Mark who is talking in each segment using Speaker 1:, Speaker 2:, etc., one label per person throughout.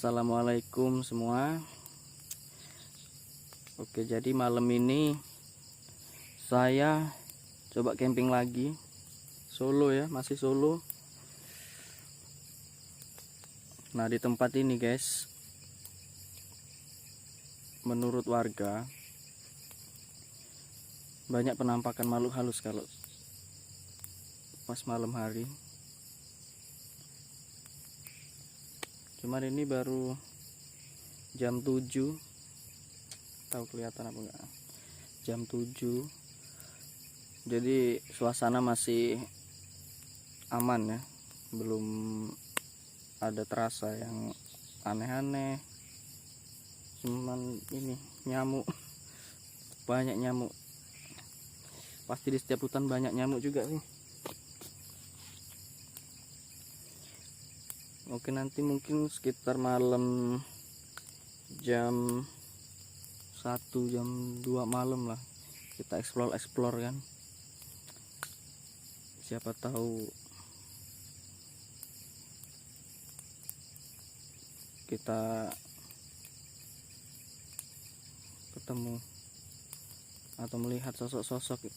Speaker 1: Assalamualaikum semua. Oke, jadi malam ini saya coba camping lagi. Solo ya, masih solo. Nah, di tempat ini guys, menurut warga banyak penampakan makhluk halus kalau pas malam hari. Cuman ini baru jam 7. Tahu kelihatan apa enggak? Jam 7. Jadi suasana masih aman ya. Belum ada terasa yang aneh-aneh. Cuman ini nyamuk. Banyak nyamuk. Pasti di setiap hutan banyak nyamuk juga sih. Oke, nanti mungkin sekitar malam jam 1 jam 2 malam lah kita explore kan, siapa tahu kita ketemu atau melihat sosok-sosok.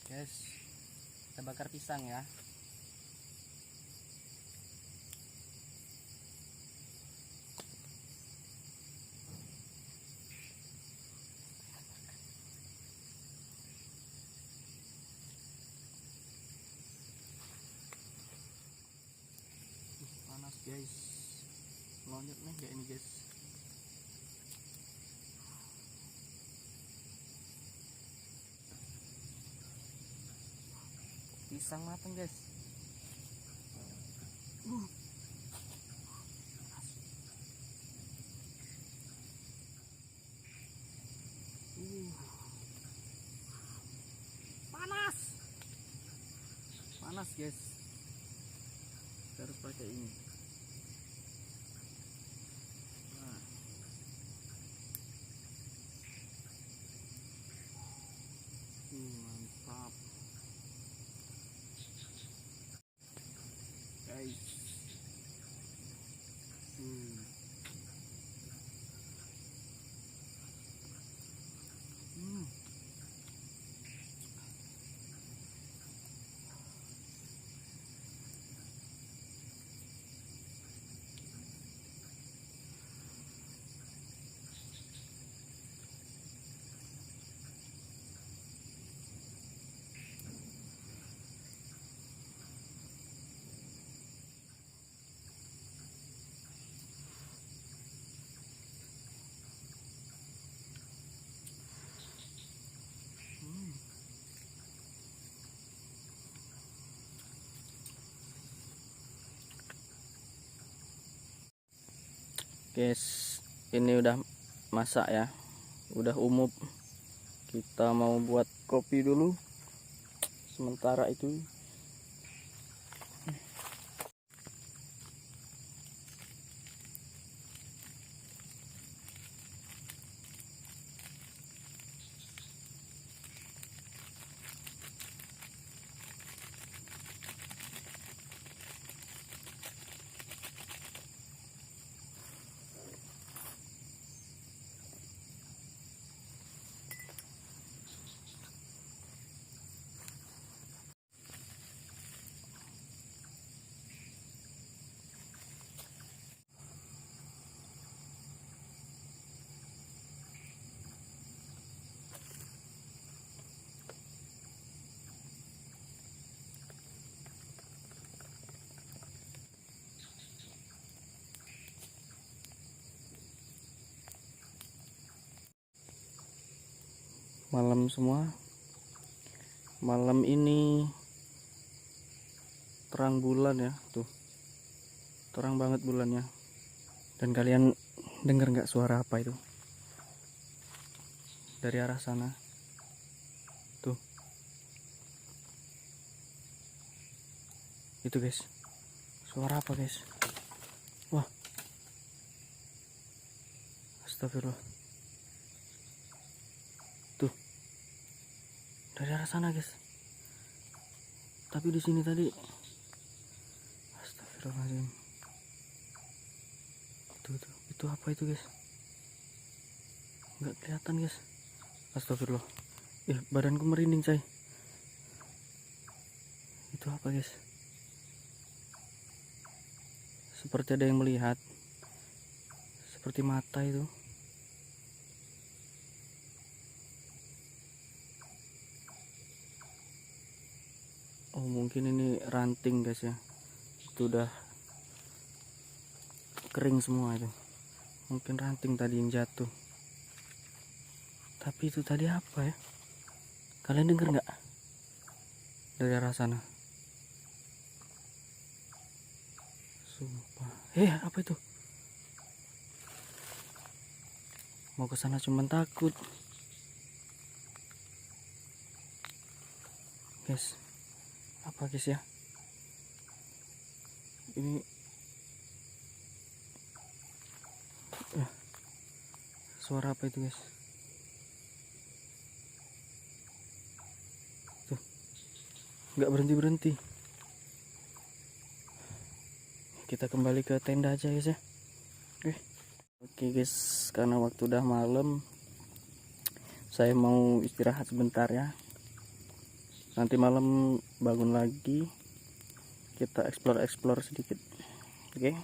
Speaker 1: Guys, kita bakar pisang ya. Panas guys, lonjot nih kayak ini guys. Pisang matang guys. Panas guys. Kita harus pakai ini. Nah. Mantap guys. Guys, ini udah masak ya, udah umum. Kita mau buat kopi dulu sementara itu. malam semua. Malam ini terang bulan ya, tuh terang banget bulannya. Dan kalian dengar nggak suara apa itu dari arah sana? Tuh, itu guys, suara apa guys? Wah, astagfirullah. Tuh, dari arah sana guys. Tapi di sini tadi, astagfirullahaladzim. Itu apa itu guys? Nggak kelihatan guys. Astagfirullah. Badanku merinding coy. Itu apa guys? Seperti ada yang melihat. Seperti mata itu. Oh, mungkin ini ranting guys ya. Itu udah kering semua itu. Mungkin ranting tadi yang jatuh. Tapi itu tadi apa ya? Kalian dengar nggak? Dari arah sana. Sumpah. Apa itu? Mau ke sana cuman takut. Guys. Apa guys ya? Ini suara apa itu guys? Tuh, nggak berhenti. Kita kembali ke tenda aja guys ya. Oke guys, karena waktu udah malam, saya mau istirahat sebentar ya. Nanti malam bangun lagi, kita explore sedikit. Oke.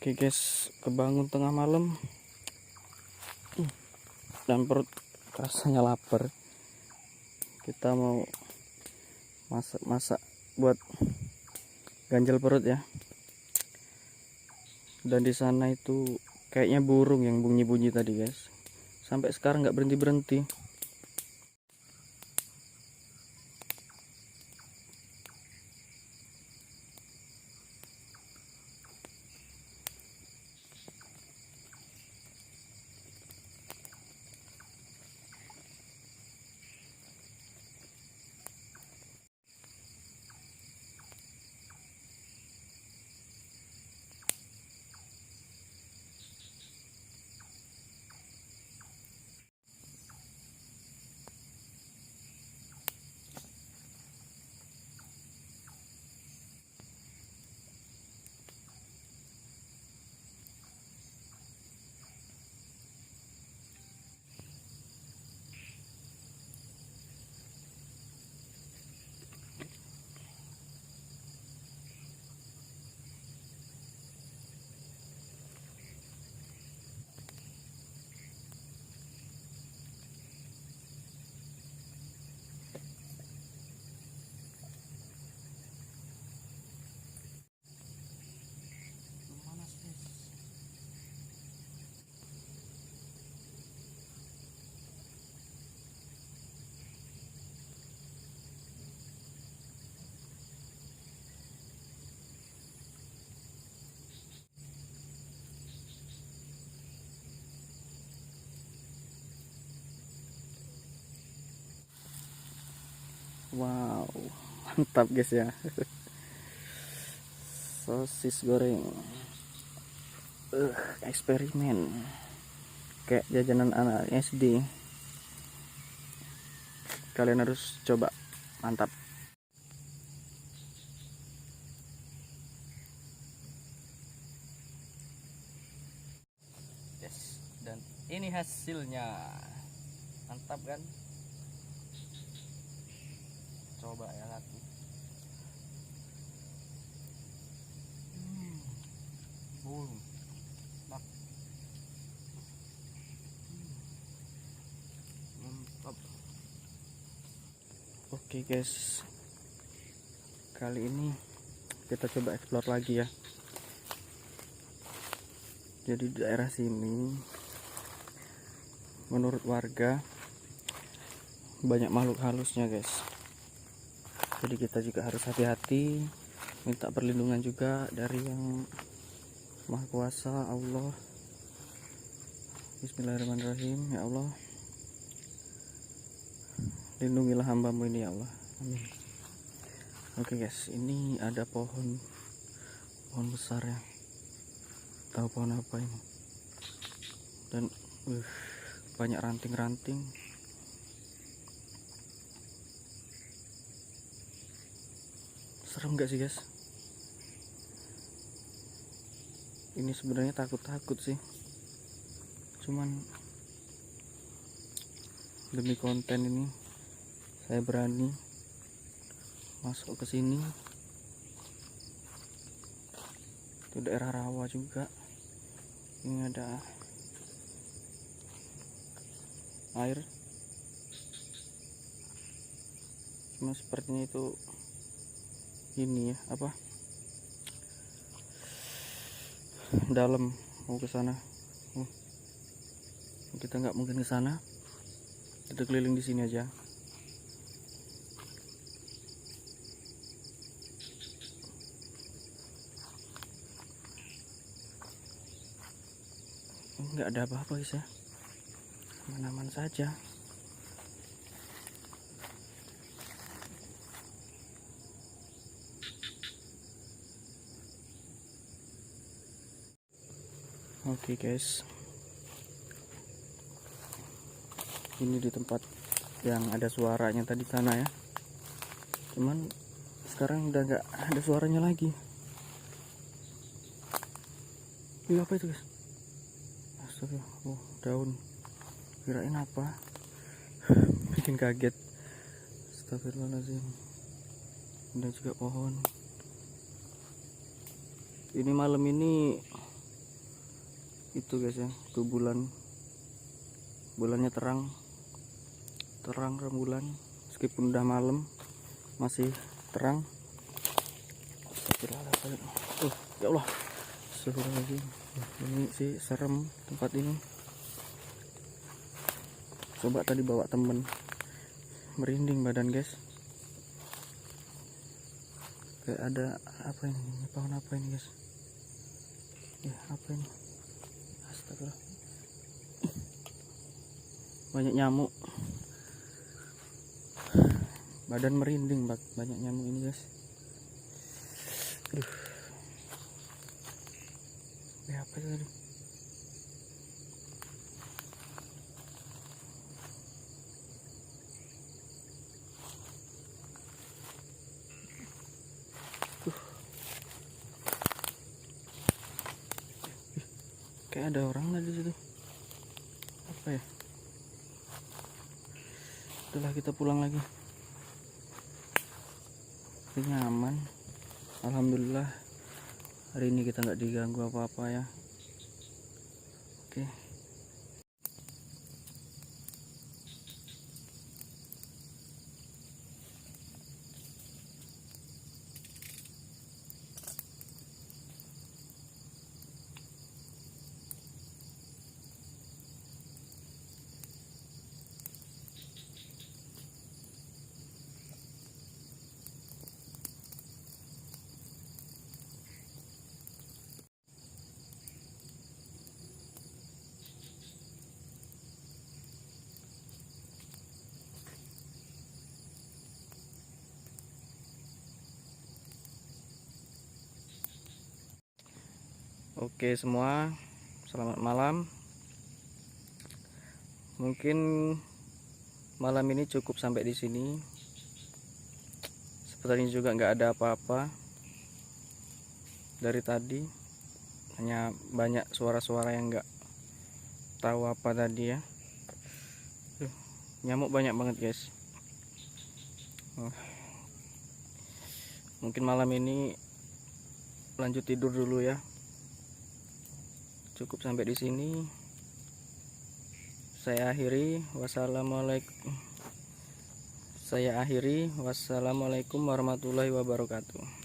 Speaker 1: Oke guys, kebangun tengah malam dan perut rasanya lapar. Kita mau masak buat ganjal perut ya. Dan di sana itu kayaknya burung yang bunyi-bunyi tadi guys. Sampai sekarang nggak berhenti. Wow, mantap guys ya. Sosis goreng. Eksperimen. Kayak jajanan anak SD. Kalian harus coba. Mantap. Yes, dan ini hasilnya. Mantap kan? Coba ya aku. Mantap. Mantap. Oke guys, kali ini kita coba explore lagi ya. Jadi di daerah sini menurut warga banyak makhluk halusnya guys. Jadi kita juga harus hati-hati, minta perlindungan juga dari yang Maha Kuasa, Allah. Bismillahirrahmanirrahim. Ya Allah, lindungilah hambamu ini ya Allah, amin. Oke guys, ini ada pohon besar ya, tahu pohon apa ini, dan banyak ranting-ranting. Serem gak sih guys? Ini sebenarnya takut sih, cuman demi konten ini saya berani masuk ke sini. Itu daerah rawa juga. Ini ada air, cuma sepertinya itu ini ya apa, dalam. Mau ke sana, kita nggak mungkin ke sana, kita keliling di sini aja. Nggak ada apa-apa guys ya, aman-aman saja. Oke guys, ini di tempat yang ada suaranya tadi sana ya, cuman sekarang udah nggak ada suaranya lagi. Ini apa itu guys? Astaga, daun, kirain apa. Bikin kaget. Astagfirullahaladzim. Ada juga pohon. Ini malam ini itu guys ya, itu bulannya terang rembulan, meskipun udah malam masih terang. Astagfirullahaladzim. Ya Allah, astagfirullahaladzim. Ini sih serem tempat ini. Coba tadi bawa temen, merinding badan guys. Kayak ada apa ini, pohon apa ini guys? Apa ini? Astagfirullah. Banyak nyamuk. Badan merinding, banyak nyamuk ini guys. Apa itu tadi? Kayak ada orang tadi situ. Apa ya? Setelah kita pulang lagi. Ini aman. Alhamdulillah. Hari ini kita nggak diganggu apa-apa ya. Oke. Oke semua, selamat malam. Mungkin malam ini cukup sampai di sini. Sepertinya juga nggak ada apa-apa dari tadi, hanya banyak suara-suara yang nggak tahu apa tadi ya. Nyamuk banyak banget guys. Mungkin malam ini lanjut tidur dulu ya. Cukup sampai di sini. Saya akhiri. Wassalamualaikum warahmatullahi wabarakatuh.